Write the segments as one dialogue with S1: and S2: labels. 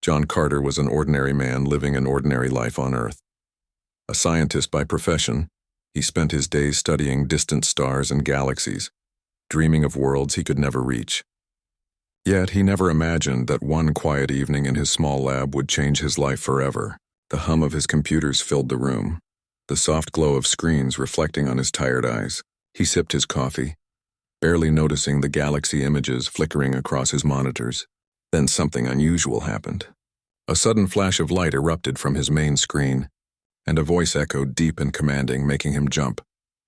S1: John Carter was an ordinary man living an ordinary life on Earth. A scientist by profession, he spent his days studying distant stars and galaxies, dreaming of worlds he could never reach. Yet he never imagined that one quiet evening in his small lab would change his life forever. The hum of his computers filled the room, the soft glow of screens reflecting on his tired eyes. He sipped his coffee, barely noticing the galaxy images flickering across his monitors. Then something unusual happened. A sudden flash of light erupted from his main screen, and a voice echoed deep and commanding, making him jump.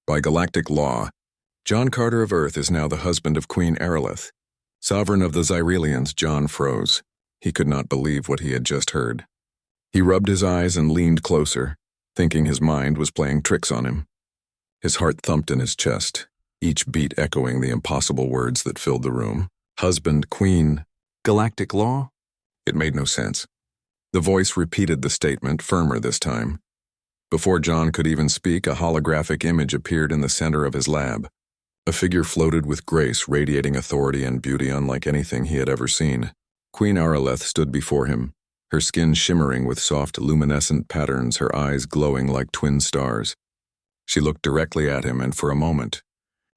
S1: By galactic law, John Carter of Earth is now the husband of Queen Aerolith. Sovereign of the Xyrelians. John froze. He could not believe what he had just heard. He rubbed his eyes and leaned closer, thinking his mind was playing tricks on him. His heart thumped in his chest, each beat echoing the impossible words that filled the room. Husband, queen, galactic law? It made no sense. The voice repeated the statement, firmer this time. Before John could even speak, a holographic image appeared in the center of his lab. A figure floated with grace, radiating authority and beauty unlike anything he had ever seen. Queen Aerolith stood before him, her skin shimmering with soft, luminescent patterns, her eyes glowing like twin stars. She looked directly at him, and for a moment,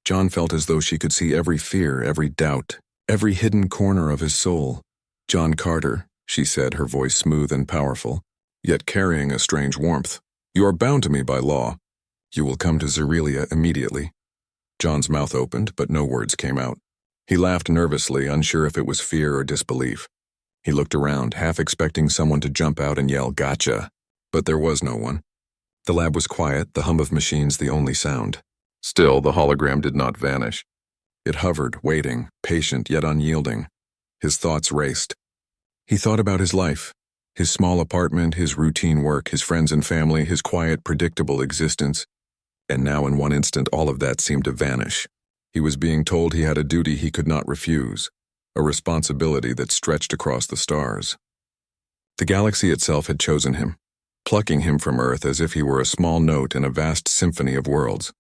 S1: John felt as though she could see every fear, every doubt, every hidden corner of his soul. "John Carter," she said, her voice smooth and powerful, yet carrying a strange warmth. "You are bound to me by law. You will come to Xyrelia immediately." John's mouth opened, but no words came out. He laughed nervously, unsure if it was fear or disbelief. He looked around, half expecting someone to jump out and yell, "Gotcha!" But there was no one. The lab was quiet, the hum of machines the only sound. Still, the hologram did not vanish. It hovered, waiting, patient yet unyielding. His thoughts raced. He thought about his life, his small apartment, his routine work, his friends and family, his quiet, predictable existence. And now in one instant all of that seemed to vanish. He was being told he had a duty he could not refuse, a responsibility that stretched across the stars. The galaxy itself had chosen him, plucking him from Earth as if he were a small note in a vast symphony of worlds.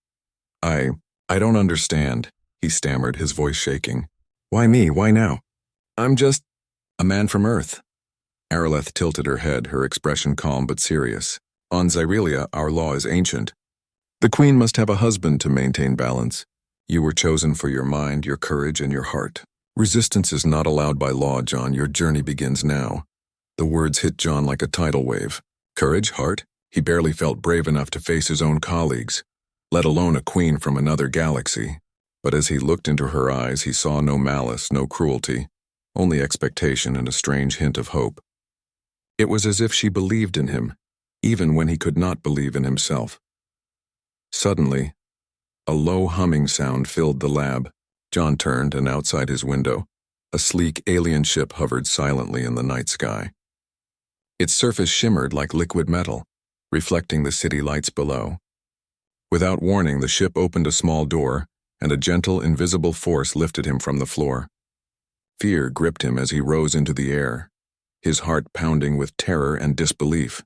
S1: I don't understand," he stammered, his voice shaking. "Why me? Why now? I'm just a man from Earth." Aerolith tilted her head, her expression calm but serious. "On Xyrelia, our law is ancient. The queen must have a husband to maintain balance. You were chosen for your mind, your courage, and your heart. Resistance is not allowed by law, John. Your journey begins now." The words hit John like a tidal wave. Courage, heart? He barely felt brave enough to face his own colleagues, let alone a queen from another galaxy. But as he looked into her eyes, he saw no malice, no cruelty, only expectation and a strange hint of hope. It was as if she believed in him, even when he could not believe in himself. Suddenly, a low humming sound filled the lab. John turned, and outside his window, a sleek alien ship hovered silently in the night sky. Its surface shimmered like liquid metal, reflecting the city lights below. Without warning, the ship opened a small door, and a gentle, invisible force lifted him from the floor. Fear gripped him as he rose into the air, his heart pounding with terror and disbelief.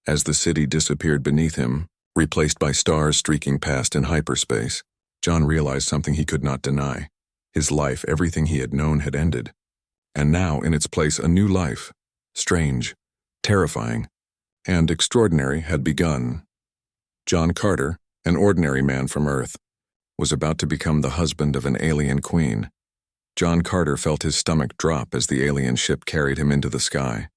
S1: As the city disappeared beneath him, replaced by stars streaking past in hyperspace, John realized something he could not deny. His life, everything he had known, had ended. And now, in its place, a new life, strange, terrifying, and extraordinary, had begun. John Carter, an ordinary man from Earth, was about to become the husband of an alien queen. John Carter felt his stomach drop as the alien ship carried him into the sky.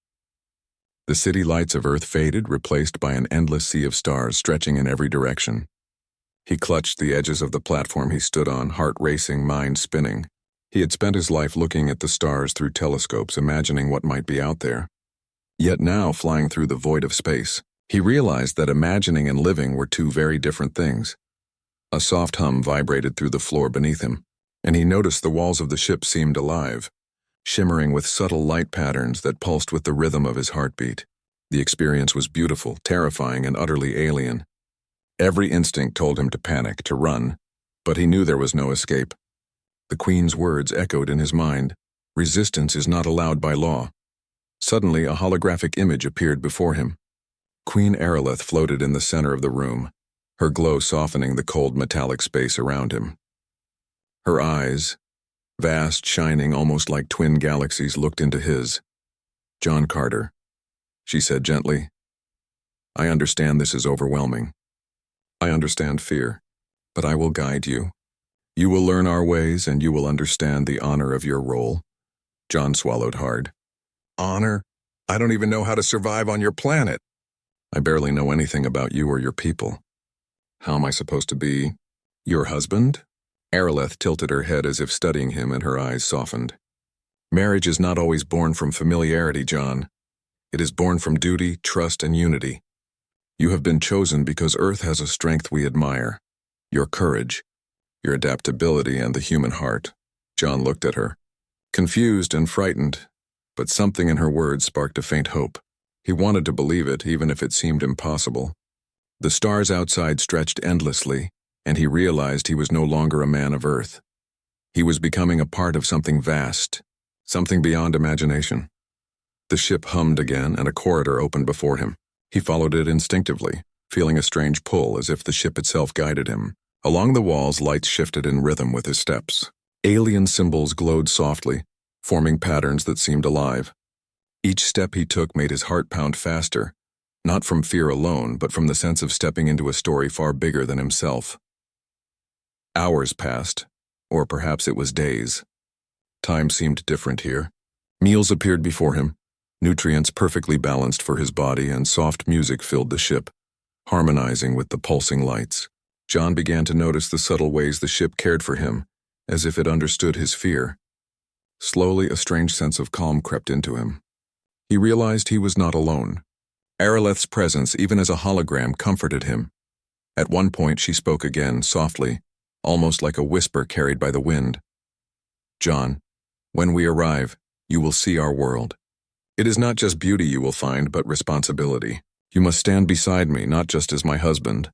S1: The city lights of Earth faded, replaced by an endless sea of stars stretching in every direction. He clutched the edges of the platform he stood on, heart racing, mind spinning. He had spent his life looking at the stars through telescopes, imagining what might be out there. Yet now, flying through the void of space, he realized that imagining and living were two very different things. A soft hum vibrated through the floor beneath him, and he noticed the walls of the ship seemed alive, shimmering with subtle light patterns that pulsed with the rhythm of his heartbeat. The experience was beautiful, terrifying, and utterly alien. Every instinct told him to panic, to run, but he knew there was no escape. The Queen's words echoed in his mind. Resistance is not allowed by law. Suddenly, a holographic image appeared before him. Queen Aerolith floated in the center of the room, her glow softening the cold metallic space around him. Her eyes, vast, shining, almost like twin galaxies, looked into his. John Carter, she said gently. I understand this is overwhelming. I understand fear, but I will guide you. You will learn our ways and you will understand the honor of your role. John swallowed hard. Honor? I don't even know how to survive on your planet. I barely know anything about you or your people. How am I supposed to be your husband? Araleth tilted her head as if studying him and her eyes softened. Marriage is not always born from familiarity, John. It is born from duty, trust, and unity. You have been chosen because Earth has a strength we admire. Your courage, your adaptability, and the human heart. John looked at her, confused and frightened, but something in her words sparked a faint hope. He wanted to believe it, even if it seemed impossible. The stars outside stretched endlessly, and he realized he was no longer a man of Earth. He was becoming a part of something vast, something beyond imagination. The ship hummed again, and a corridor opened before him. He followed it instinctively, feeling a strange pull as if the ship itself guided him. Along the walls, lights shifted in rhythm with his steps. Alien symbols glowed softly, forming patterns that seemed alive. Each step he took made his heart pound faster, not from fear alone, but from the sense of stepping into a story far bigger than himself. Hours passed, or perhaps it was days. Time seemed different here. Meals appeared before him, nutrients perfectly balanced for his body, and soft music filled the ship, harmonizing with the pulsing lights. John began to notice the subtle ways the ship cared for him, as if it understood his fear. Slowly, a strange sense of calm crept into him. He realized he was not alone. Araleth's presence, even as a hologram, comforted him. At one point, she spoke again, softly, almost like a whisper carried by the wind. John, when we arrive, you will see our world. It is not just beauty you will find, but responsibility. You must stand beside me, not just as my husband,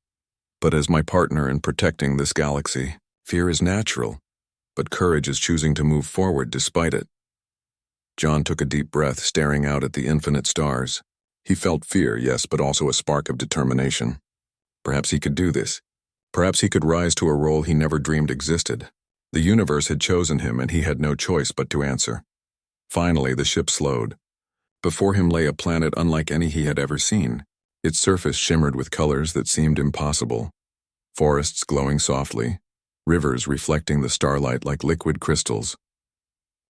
S1: but as my partner in protecting this galaxy. Fear is natural, but courage is choosing to move forward despite it. John took a deep breath, staring out at the infinite stars. He felt fear, yes, but also a spark of determination. Perhaps he could do this. Perhaps he could rise to a role he never dreamed existed. The universe had chosen him, and he had no choice but to answer. Finally, the ship slowed. Before him lay a planet unlike any he had ever seen. Its surface shimmered with colors that seemed impossible. Forests glowing softly, rivers reflecting the starlight like liquid crystals.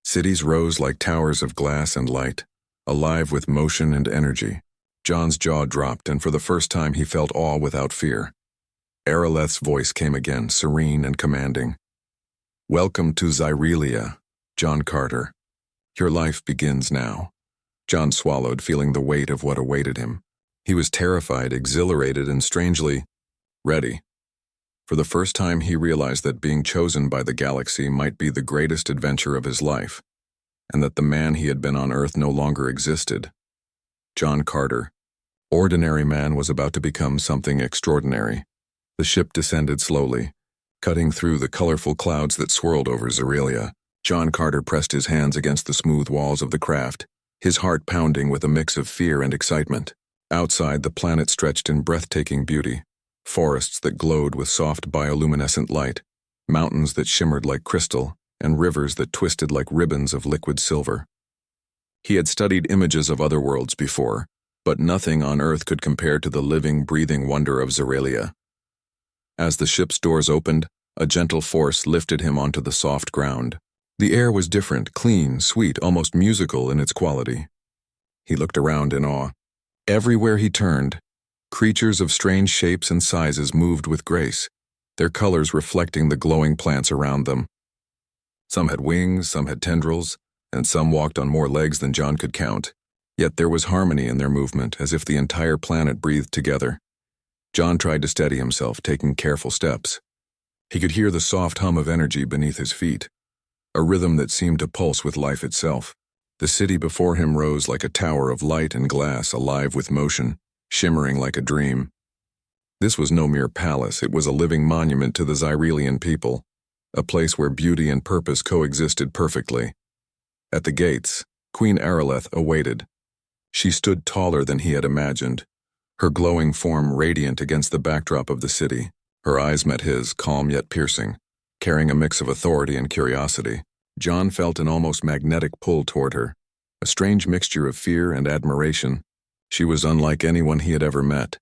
S1: Cities rose like towers of glass and light, alive with motion and energy. John's jaw dropped, and for the first time he felt awe without fear. Araleth's voice came again, serene and commanding. Welcome to Zyrelia, John Carter. Your life begins now. John swallowed, feeling the weight of what awaited him. He was terrified, exhilarated, and strangely ready. For the first time, he realized that being chosen by the galaxy might be the greatest adventure of his life, and that the man he had been on Earth no longer existed. John Carter, ordinary man, was about to become something extraordinary. The ship descended slowly, cutting through the colorful clouds that swirled over Zyrelia. John Carter pressed his hands against the smooth walls of the craft, his heart pounding with a mix of fear and excitement. Outside, the planet stretched in breathtaking beauty. Forests that glowed with soft bioluminescent light, mountains that shimmered like crystal, and rivers that twisted like ribbons of liquid silver. He had studied images of other worlds before, but nothing on Earth could compare to the living, breathing wonder of Zyrelia. As the ship's doors opened, a gentle force lifted him onto the soft ground. The air was different, clean, sweet, almost musical in its quality. He looked around in awe. Everywhere he turned, creatures of strange shapes and sizes moved with grace, their colors reflecting the glowing plants around them. Some had wings, some had tendrils, and some walked on more legs than John could count. Yet there was harmony in their movement, as if the entire planet breathed together. John tried to steady himself, taking careful steps. He could hear the soft hum of energy beneath his feet, a rhythm that seemed to pulse with life itself. The city before him rose like a tower of light and glass, alive with motion, shimmering like a dream. This was no mere palace, it was a living monument to the Zyrelian people, a place where beauty and purpose coexisted perfectly. At the gates, Queen Araleth awaited. She stood taller than he had imagined, her glowing form radiant against the backdrop of the city. Her eyes met his, calm yet piercing, carrying a mix of authority and curiosity. John felt an almost magnetic pull toward her. A strange mixture of fear and admiration. She was unlike anyone he had ever met,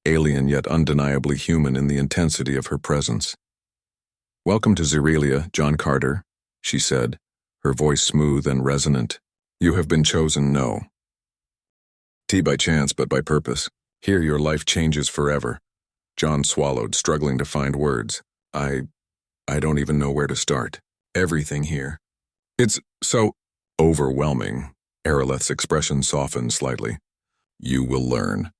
S1: alien yet undeniably human in the intensity of her presence. "Welcome to Zerelia, John Carter," she said, her voice smooth and resonant. "You have been chosen, no. T by chance, but by purpose. Here your life changes forever." John swallowed, struggling to find words. I don't even know where to start. Everything here. It's so overwhelming." Aeroleth's expression softened slightly. "You will learn.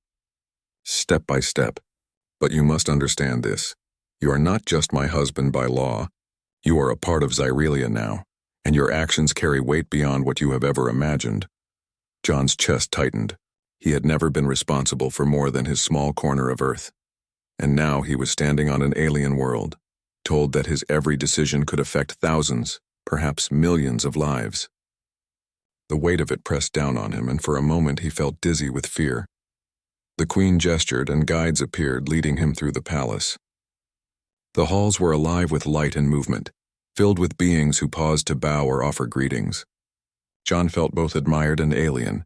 S1: Step by step. But you must understand this. You are not just my husband by law. You are a part of Zerelia now, and your actions carry weight beyond what you have ever imagined." John's chest tightened. He had never been responsible for more than his small corner of Earth. And now he was standing on an alien world, told that his every decision could affect thousands, perhaps millions of lives. The weight of it pressed down on him, and for a moment he felt dizzy with fear. The Queen gestured, and guides appeared, leading him through the palace. The halls were alive with light and movement, filled with beings who paused to bow or offer greetings. John felt both admired and alien,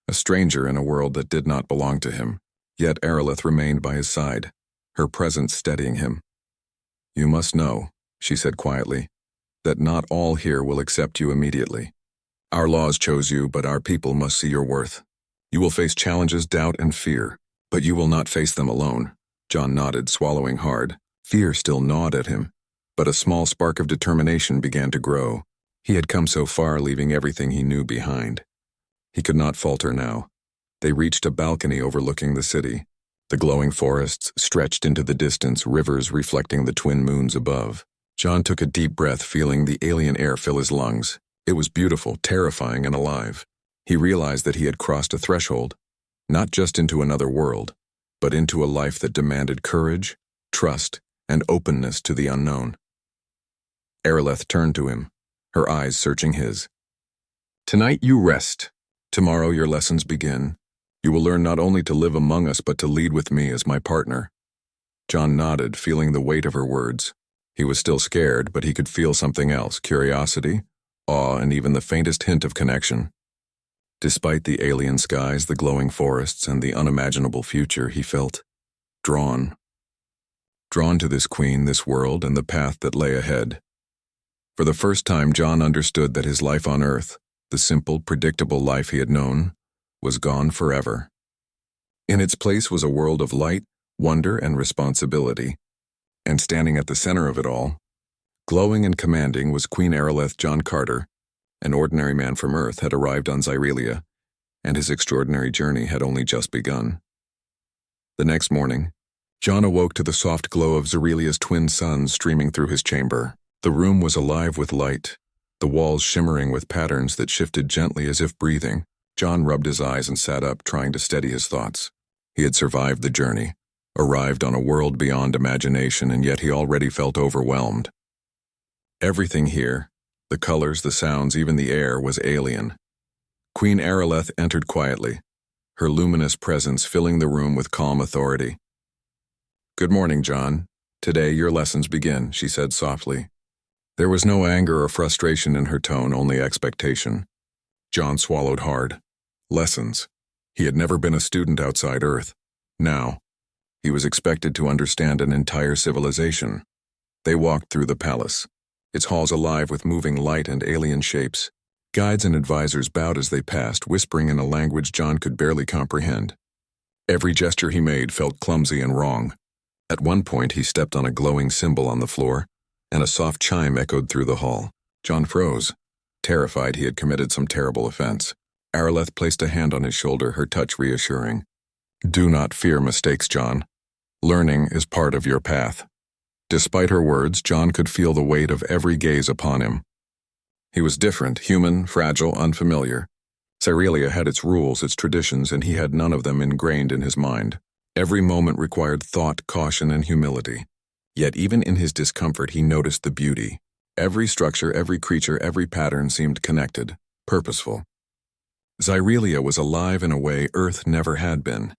S1: a stranger in a world that did not belong to him, yet Aeroleth remained by his side, her presence steadying him. "You must know," she said quietly, "that not all here will accept you immediately. Our laws chose you, but our people must see your worth. You will face challenges, doubt, and fear, but you will not face them alone." John nodded, swallowing hard. Fear still gnawed at him, but a small spark of determination began to grow. He had come so far, leaving everything he knew behind. He could not falter now. They reached a balcony overlooking the city. The glowing forests stretched into the distance, rivers reflecting the twin moons above. John took a deep breath, feeling the alien air fill his lungs. It was beautiful, terrifying, and alive. He realized that he had crossed a threshold, not just into another world, but into a life that demanded courage, trust, and openness to the unknown. Aeroleth turned to him, her eyes searching his. "Tonight you rest. Tomorrow your lessons begin. You will learn not only to live among us, but to lead with me as my partner." John nodded, feeling the weight of her words. He was still scared, but he could feel something else: curiosity, awe, and even the faintest hint of connection. Despite the alien skies, the glowing forests, and the unimaginable future, he felt drawn. Drawn to this queen, this world, and the path that lay ahead. For the first time, John understood that his life on Earth, the simple, predictable life he had known, was gone forever. In its place was a world of light, wonder, and responsibility. And standing at the center of it all, glowing and commanding, was Queen Aeroleth. John Carter, an ordinary man from Earth, had arrived on Zerelia, and his extraordinary journey had only just begun. The next morning, John awoke to the soft glow of Zerelia's twin suns streaming through his chamber. The room was alive with light, the walls shimmering with patterns that shifted gently as if breathing. John rubbed his eyes and sat up, trying to steady his thoughts. He had survived the journey, arrived on a world beyond imagination, and yet he already felt overwhelmed. Everything here, the colors, the sounds, even the air, was alien. Queen Aeroleth entered quietly, her luminous presence filling the room with calm authority. "Good morning, John. Today your lessons begin," she said softly. There was no anger or frustration in her tone, only expectation. John swallowed hard. Lessons. He had never been a student outside Earth. Now, he was expected to understand an entire civilization. They walked through the palace, its halls alive with moving light and alien shapes. Guides and advisors bowed as they passed, whispering in a language John could barely comprehend. Every gesture he made felt clumsy and wrong. At one point, he stepped on a glowing symbol on the floor, and a soft chime echoed through the hall. John froze, terrified he had committed some terrible offense. Aeroleth placed a hand on his shoulder, her touch reassuring. "Do not fear mistakes, John. Learning is part of your path." Despite her words, John could feel the weight of every gaze upon him. He was different, human, fragile, unfamiliar. Zerelia had its rules, its traditions, and he had none of them ingrained in his mind. Every moment required thought, caution, and humility. Yet even in his discomfort, he noticed the beauty. Every structure, every creature, every pattern seemed connected, purposeful. Zerelia was alive in a way Earth never had been.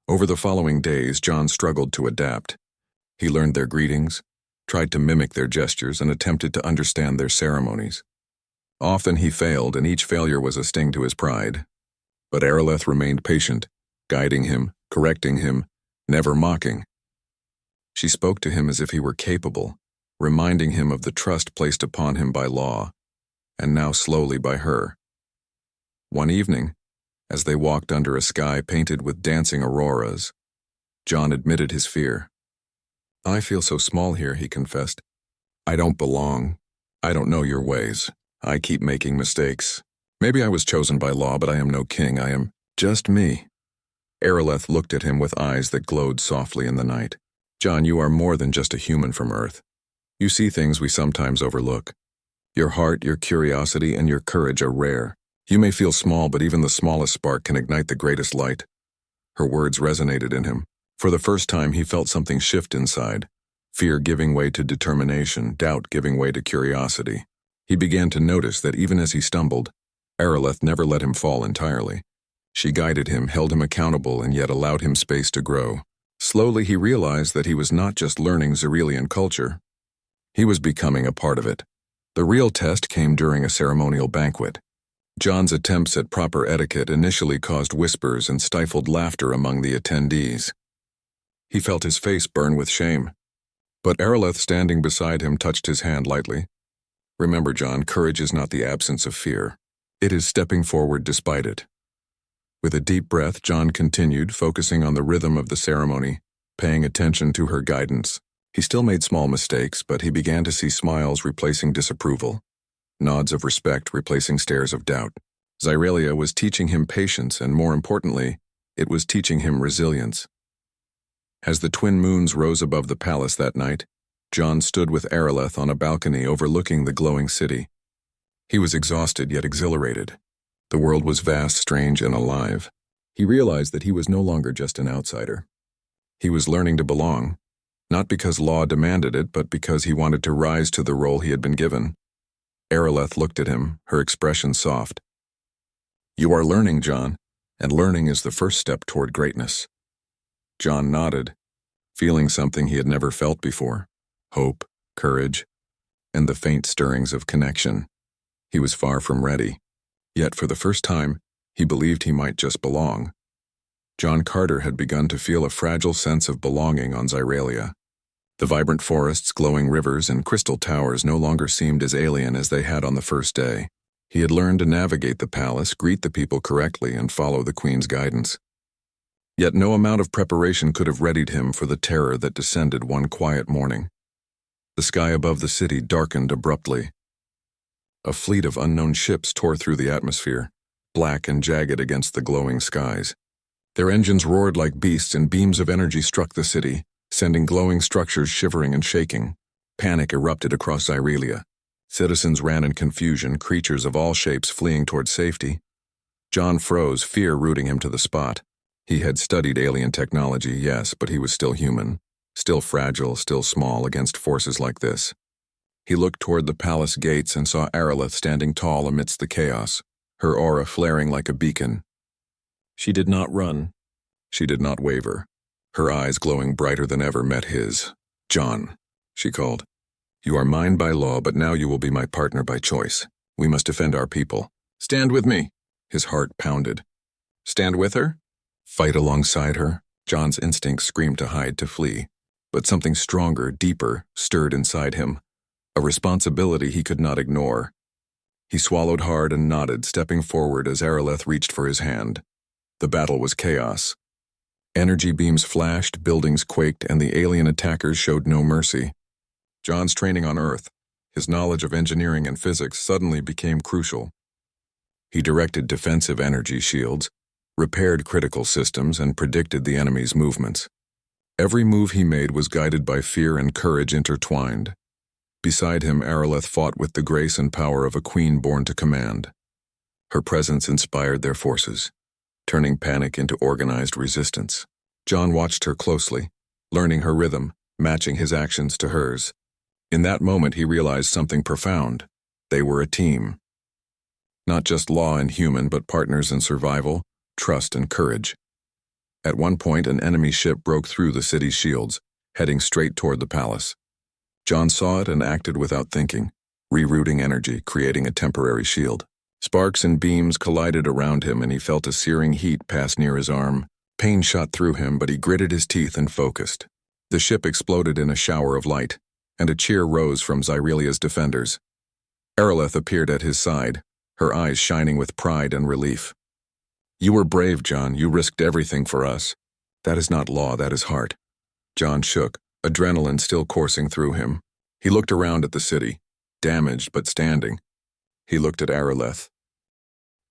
S1: Over the following days, John struggled to adapt. He learned their greetings, tried to mimic their gestures, and attempted to understand their ceremonies. Often he failed, and each failure was a sting to his pride. But Aeroleth remained patient, guiding him, correcting him, never mocking. She spoke to him as if he were capable, reminding him of the trust placed upon him by law, and now slowly by her. One evening, as they walked under a sky painted with dancing auroras, John admitted his fear. "I feel so small here," he confessed. "I don't belong. I don't know your ways. I keep making mistakes. Maybe I was chosen by law, but I am no king. I am just me." Aeroleth looked at him with eyes that glowed softly in the night. "John, you are more than just a human from Earth. You see things we sometimes overlook. Your heart, your curiosity, and your courage are rare. You may feel small, but even the smallest spark can ignite the greatest light." Her words resonated in him. For the first time, he felt something shift inside. Fear giving way to determination, doubt giving way to curiosity. He began to notice that even as he stumbled, Aeroleth never let him fall entirely. She guided him, held him accountable, and yet allowed him space to grow. Slowly he realized that he was not just learning Xyrilian culture. He was becoming a part of it. The real test came during a ceremonial banquet. John's attempts at proper etiquette initially caused whispers and stifled laughter among the attendees. He felt his face burn with shame. But Aeroleth, standing beside him, touched his hand lightly. "Remember, John, courage is not the absence of fear. It is stepping forward despite it." With a deep breath, John continued, focusing on the rhythm of the ceremony, paying attention to her guidance. He still made small mistakes, but he began to see smiles replacing disapproval, nods of respect replacing stares of doubt. Xyrelia was teaching him patience, and more importantly, it was teaching him resilience. As the twin moons rose above the palace that night, John stood with Aeroleth on a balcony overlooking the glowing city. He was exhausted yet exhilarated. The world was vast, strange, and alive. He realized that he was no longer just an outsider. He was learning to belong, not because law demanded it, but because he wanted to rise to the role he had been given. Aeroleth looked at him, her expression soft. "You are learning, John, and learning is the first step toward greatness." John nodded, feeling something he had never felt before: hope, courage, and the faint stirrings of connection. He was far from ready, yet for the first time, he believed he might just belong. John Carter had begun to feel a fragile sense of belonging on Xyrelia. The vibrant forests, glowing rivers, and crystal towers no longer seemed as alien as they had on the first day. He had learned to navigate the palace, greet the people correctly, and follow the Queen's guidance. Yet no amount of preparation could have readied him for the terror that descended one quiet morning. The sky above the city darkened abruptly. A fleet of unknown ships tore through the atmosphere, black and jagged against the glowing skies. Their engines roared like beasts, and beams of energy struck the city, sending glowing structures shivering and shaking. Panic erupted across Xyrelia. Citizens ran in confusion, creatures of all shapes fleeing toward safety. John froze, fear rooting him to the spot. He had studied alien technology, yes, but he was still human, still fragile, still small against forces like this. He looked toward the palace gates and saw Aeroleth standing tall amidst the chaos, her aura flaring like a beacon. She did not run. She did not waver. Her eyes, glowing brighter than ever, met his. "John," she called. "You are mine by law, but now you will be my partner by choice. We must defend our people. Stand with me." His heart pounded. Stand with her? Fight alongside her? John's instincts screamed to hide, to flee. But something stronger, deeper, stirred inside him. A responsibility he could not ignore. He swallowed hard and nodded, stepping forward as Aeroleth reached for his hand. The battle was chaos. Energy beams flashed, buildings quaked, and the alien attackers showed no mercy. John's training on Earth, his knowledge of engineering and physics, suddenly became crucial. He directed defensive energy shields, repaired critical systems, and predicted the enemy's movements. Every move he made was guided by fear and courage intertwined. Beside him, Aeroleth fought with the grace and power of a queen born to command. Her presence inspired their forces, turning panic into organized resistance. John watched her closely, learning her rhythm, matching his actions to hers. In that moment, he realized something profound. They were a team. Not just law and human, but partners in survival, trust, and courage. At one point, an enemy ship broke through the city's shields, heading straight toward the palace. John saw it and acted without thinking. rerouting energy, creating a temporary shield. Sparks and beams collided around him, and he felt a searing heat pass near his arm. Pain shot through him, but he gritted his teeth and focused. The ship exploded in a shower of light, and a cheer rose from Xyrelia's defenders. Aerolith appeared at his side, her eyes shining with pride and relief. "You were brave, John. You risked everything for us. That is not law, that is heart." John shook, adrenaline still coursing through him. He looked around at the city, damaged but standing. He looked at Aerolith,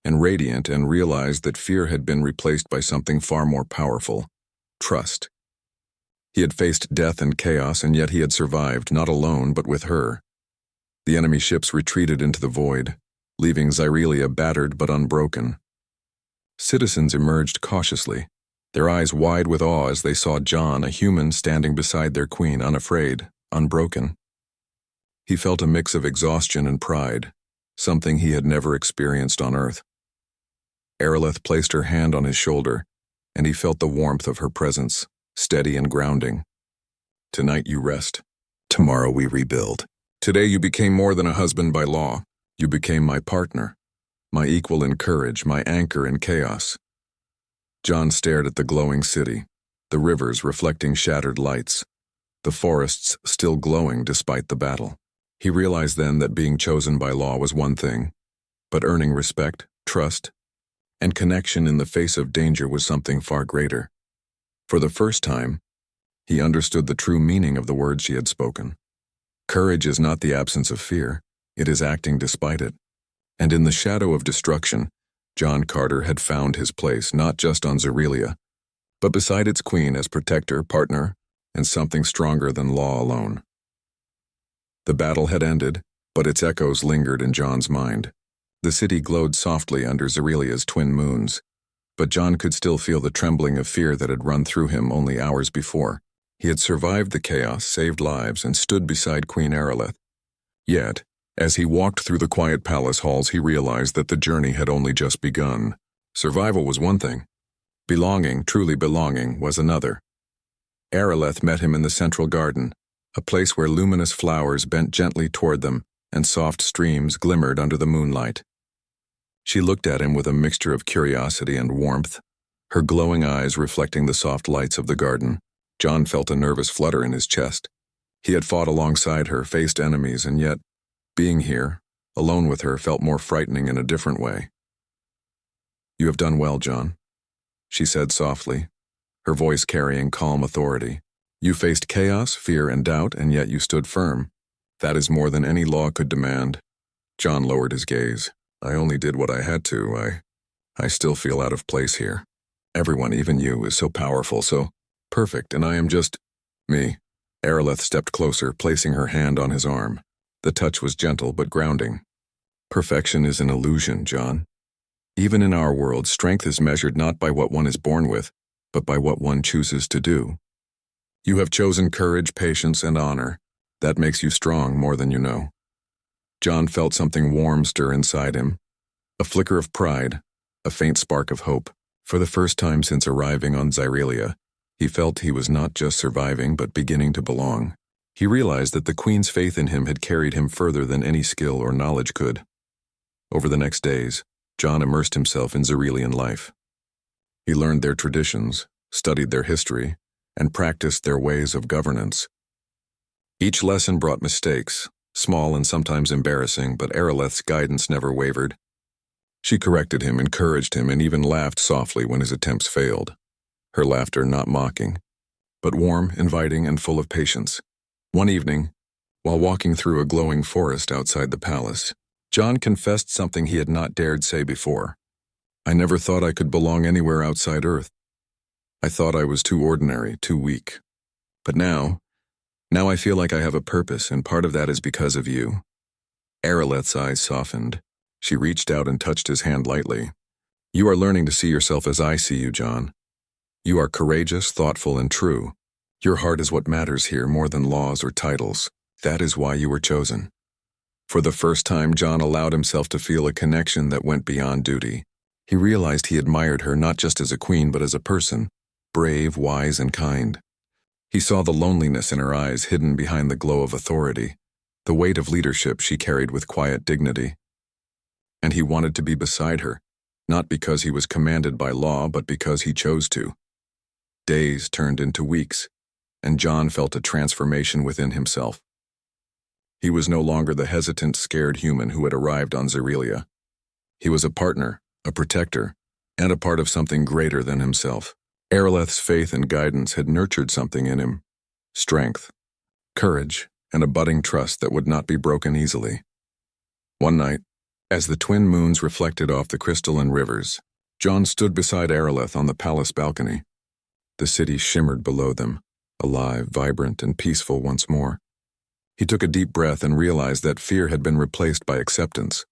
S1: and radiant, and realized that fear had been replaced by something far more powerful: trust. He had faced death and chaos, and yet he had survived, not alone, but with her. The enemy ships retreated into the void, leaving Xyrelia battered but unbroken. Citizens emerged cautiously, their eyes wide with awe as they saw John, a human, standing beside their queen, unafraid, unbroken. He felt a mix of exhaustion and pride, something he had never experienced on Earth. Aerolith placed her hand on his shoulder, and he felt the warmth of her presence, steady and grounding. "Tonight you rest. Tomorrow we rebuild. Today you became more than a husband by law. You became my partner, my equal in courage, my anchor in chaos." John stared at the glowing city, the rivers reflecting shattered lights, the forests still glowing despite the battle. He realized then that being chosen by law was one thing, but earning respect, trust, and connection in the face of danger was something far greater. For the first time, he understood the true meaning of the words she had spoken. Courage is not the absence of fear, it is acting despite it. And in the shadow of destruction, John Carter had found his place, not just on Xyrelia, but beside its queen as protector, partner, and something stronger than law alone. The battle had ended, but its echoes lingered in John's mind. The city glowed softly under Xyrelia's twin moons, but John could still feel the trembling of fear that had run through him only hours before. He had survived the chaos, saved lives, and stood beside Queen Aerolith. Yet, as he walked through the quiet palace halls, he realized that the journey had only just begun. Survival was one thing. Belonging, truly belonging, was another. Aerolith met him in the central garden, a place where luminous flowers bent gently toward them and soft streams glimmered under the moonlight. She looked at him with a mixture of curiosity and warmth, her glowing eyes reflecting the soft lights of the garden. John felt a nervous flutter in his chest. He had fought alongside her, faced enemies, and yet, being here, alone with her, felt more frightening in a different way. "You have done well, John," she said softly, her voice carrying calm authority. "You faced chaos, fear, and doubt, and yet you stood firm. That is more than any law could demand." John lowered his gaze. "I only did what I had to. I still feel out of place here. Everyone, even you, is so powerful, so perfect, and I am just me." Aerolith stepped closer, placing her hand on his arm. The touch was gentle but grounding. "Perfection is an illusion, John. Even in our world, strength is measured not by what one is born with, but by what one chooses to do. You have chosen courage, patience, and honor. That makes you strong more than you know." John felt something warm stir inside him, a flicker of pride, a faint spark of hope. For the first time since arriving on Xyrelia, he felt he was not just surviving but beginning to belong. He realized that the Queen's faith in him had carried him further than any skill or knowledge could. Over the next days, John immersed himself in Xyrelian life. He learned their traditions, studied their history, and practiced their ways of governance. Each lesson brought mistakes, small and sometimes embarrassing, but Aerolith's guidance never wavered. She corrected him, encouraged him, and even laughed softly when his attempts failed. Her laughter not mocking, but warm, inviting, and full of patience. One evening, while walking through a glowing forest outside the palace, John confessed something he had not dared say before. "I never thought I could belong anywhere outside Earth. I thought I was too ordinary, too weak. But now I feel like I have a purpose, and part of that is because of you." Aerolith's eyes softened. She reached out and touched his hand lightly. "You are learning to see yourself as I see you, John. You are courageous, thoughtful, and true. Your heart is what matters here more than laws or titles. That is why you were chosen." For the first time, John allowed himself to feel a connection that went beyond duty. He realized he admired her not just as a queen but as a person, brave, wise, and kind. He saw the loneliness in her eyes hidden behind the glow of authority. the weight of leadership she carried with quiet dignity. And he wanted to be beside her, not because he was commanded by law, but because he chose to. Days turned into weeks, and John felt a transformation within himself. He was no longer the hesitant, scared human who had arrived on Xerelia. He was a partner, a protector, and a part of something greater than himself. Araleth's faith and guidance had nurtured something in him: strength, courage, and a budding trust that would not be broken easily. One night, as the twin moons reflected off the crystalline rivers, John stood beside Araleth on the palace balcony. The city shimmered below them, alive, vibrant, and peaceful once more. He took a deep breath and realized that fear had been replaced by acceptance.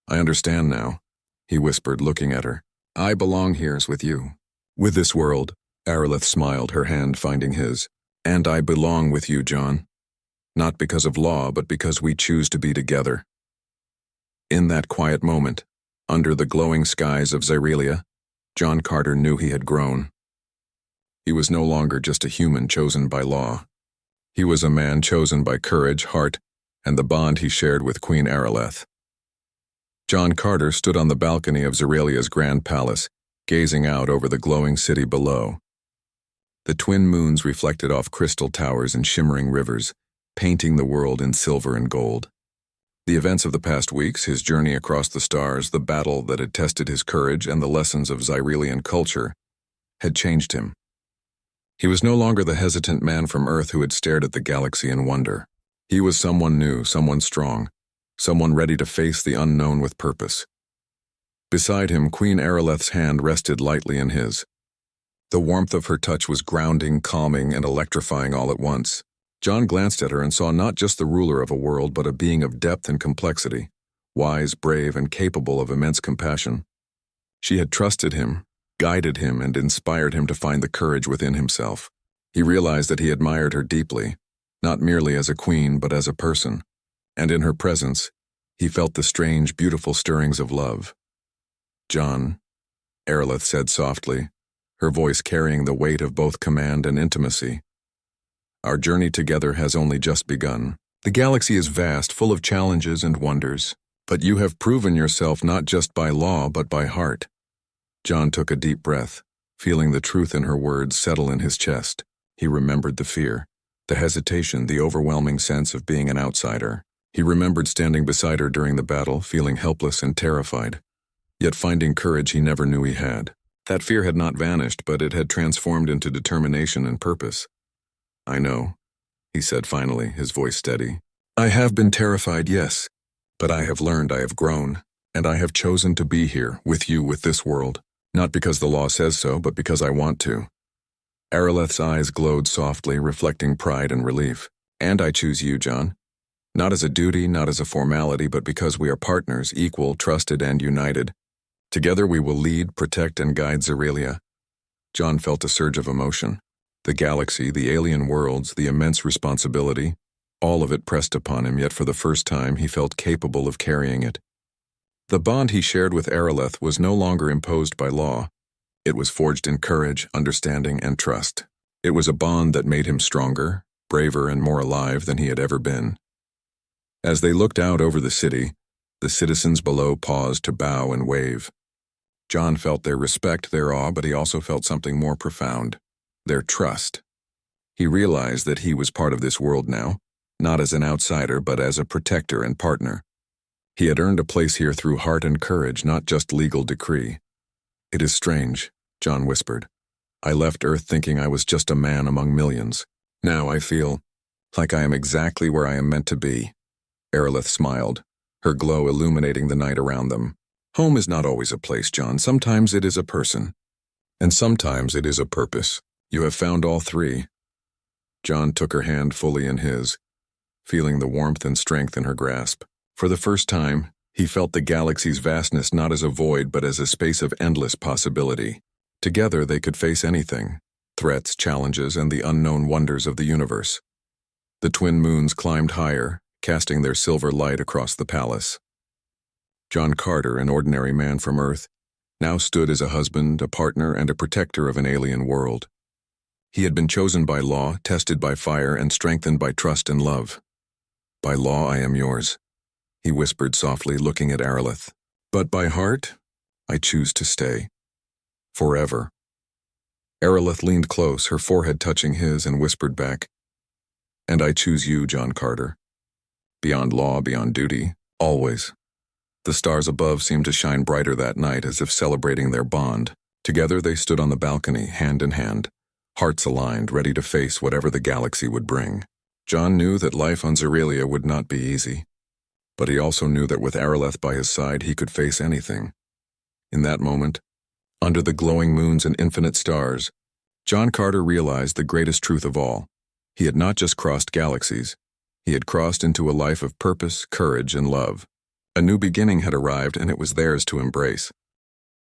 S1: "I understand now," he whispered, looking at her. "I belong here with you." "With this world," Araleth smiled, her hand finding his. "And I belong with you, John. Not because of law, but because we choose to be together." In that quiet moment, under the glowing skies of Xerelia, John Carter knew he had grown. He was no longer just a human chosen by law. He was a man chosen by courage, heart, and the bond he shared with Queen Araleth. John Carter stood on the balcony of Xerelia's grand palace, gazing out over the glowing city below. The twin moons reflected off crystal towers and shimmering rivers, painting the world in silver and gold. The events of the past weeks, his journey across the stars, the battle that had tested his courage, and the lessons of Xyrelian culture, had changed him. He was no longer the hesitant man from Earth who had stared at the galaxy in wonder. He was someone new, someone strong, someone ready to face the unknown with purpose. Beside him, Queen Araleth's hand rested lightly in his. The warmth of her touch was grounding, calming, and electrifying all at once. John glanced at her and saw not just the ruler of a world, but a being of depth and complexity, wise, brave, and capable of immense compassion. She had trusted him, guided him, and inspired him to find the courage within himself. He realized that he admired her deeply, not merely as a queen, but as a person, and in her presence, he felt the strange, beautiful stirrings of love. "John," Araleth said softly, her voice carrying the weight of both command and intimacy. "Our journey together has only just begun. The galaxy is vast, full of challenges and wonders, but you have proven yourself not just by law, but by heart." John took a deep breath, feeling the truth in her words settle in his chest. He remembered the fear, the hesitation, the overwhelming sense of being an outsider. He remembered standing beside her during the battle, feeling helpless and terrified, yet finding courage he never knew he had. That fear had not vanished, but it had transformed into determination and purpose. "I know," he said finally, his voice steady. "I have been terrified, yes, but I have learned, I have grown, and I have chosen to be here, with you, with this world, not because the law says so, but because I want to." Araleth's eyes glowed softly, reflecting pride and relief. "And I choose you, John. Not as a duty, not as a formality, but because we are partners, equal, trusted, and united. Together we will lead, protect, and guide Xerelia." John felt a surge of emotion. The galaxy, the alien worlds, the immense responsibility, all of it pressed upon him, yet for the first time he felt capable of carrying it. The bond he shared with Araleth was no longer imposed by law. It was forged in courage, understanding, and trust. It was a bond that made him stronger, braver, and more alive than he had ever been. As they looked out over the city, the citizens below paused to bow and wave. John felt their respect, their awe, but he also felt something more profound: their trust. He realized that he was part of this world now, not as an outsider, but as a protector and partner. He had earned a place here through heart and courage, not just legal decree. "It is strange," John whispered. "I left Earth thinking I was just a man among millions. Now I feel like I am exactly where I am meant to be." Araleth smiled, her glow illuminating the night around them. "Home is not always a place, John. Sometimes it is a person. And sometimes it is a purpose. You have found all three." John took her hand fully in his, feeling the warmth and strength in her grasp. For the first time, he felt the galaxy's vastness not as a void, but as a space of endless possibility. Together they could face anything: threats, challenges, and the unknown wonders of the universe. The twin moons climbed higher, casting their silver light across the palace. John Carter, an ordinary man from Earth, now stood as a husband, a partner, and a protector of an alien world. He had been chosen by law, tested by fire, and strengthened by trust and love. By law I am yours, he whispered softly, looking at Aerolith. But by heart, I choose to stay. Forever. Aerolith leaned close, her forehead touching his, and whispered back, "And I choose you, John Carter. Beyond law, beyond duty, always." The stars above seemed to shine brighter that night, as if celebrating their bond. Together they stood on the balcony, hand in hand, hearts aligned, ready to face whatever the galaxy would bring. John knew that life on Zerelia would not be easy, but he also knew that with Aerolith by his side he could face anything. In that moment, under the glowing moons and infinite stars, John Carter realized the greatest truth of all. He had not just crossed galaxies, he had crossed into a life of purpose, courage, and love. A new beginning had arrived, and it was theirs to embrace.